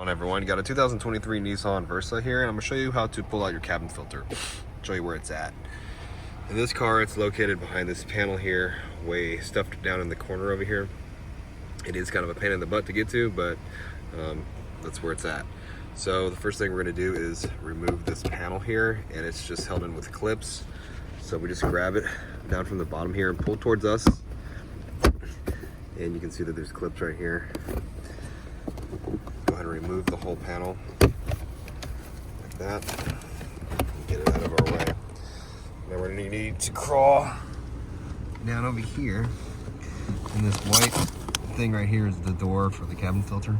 on, everyone? You got a 2023 Nissan Versa here, and I'm gonna show you how to pull out your cabin filter. Show you where it's at. In this car, it's located behind this panel here, way stuffed down in the corner over here. It is kind of a pain in the butt to get to, but that's where it's at. So the first thing we're gonna do is remove this panel here, and it's just held in with clips. So we just grab it down from the bottom here and pull towards us. And you can see that there's clips right here. Go ahead and remove the whole panel like that. Get it out of our way. Now we're gonna need to crawl down over here. And this white thing right here is the door for the cabin filter.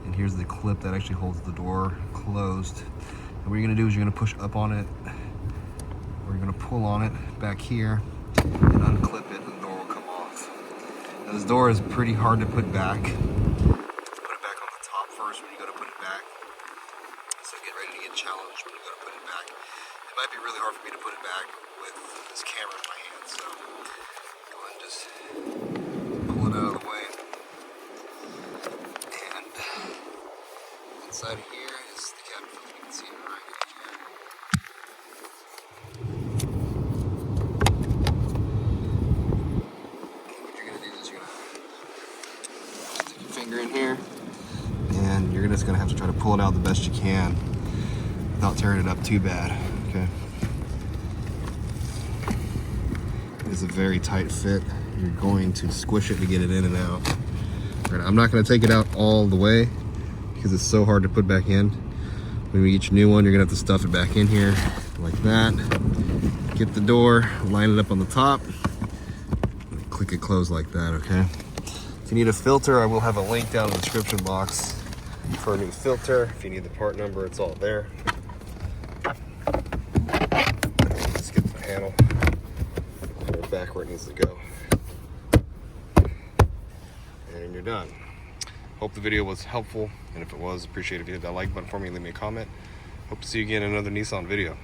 And here's the clip that actually holds the door closed. And what you're gonna do is you're gonna push up on it, or you're gonna pull on it back here and unclip it, and the door will come off. Now this door is pretty hard to put back. Put it back on the top first when you go to put it back. So get ready to get challenged when you go to put it back. It might be really hard for me to put it back with this camera in my hand, so go ahead and just pull it out of the way. And inside of here is the cabin filter. You can see it right here. What you're gonna do is you're gonna stick your finger in here, and you're just gonna have to try to pull it out the best you can without tearing it up too bad. Okay. It's a very tight fit. You're going to squish it to get it in and out. I'm not going to take it out all the way because it's so hard to put back in. When we get your new one, you're going to have to stuff it back in here like that. Get the door, line it up on the top, and click it closed like that, okay? If you need a filter, I will have a link down in the description box for a new filter. If you need the part number, it's all there. Let's get the panel, put it back where it needs to go. And you're done. Hope the video was helpful, and if it was, appreciate if you hit that like button for me and leave me a comment. Hope to see you again in another Nissan video.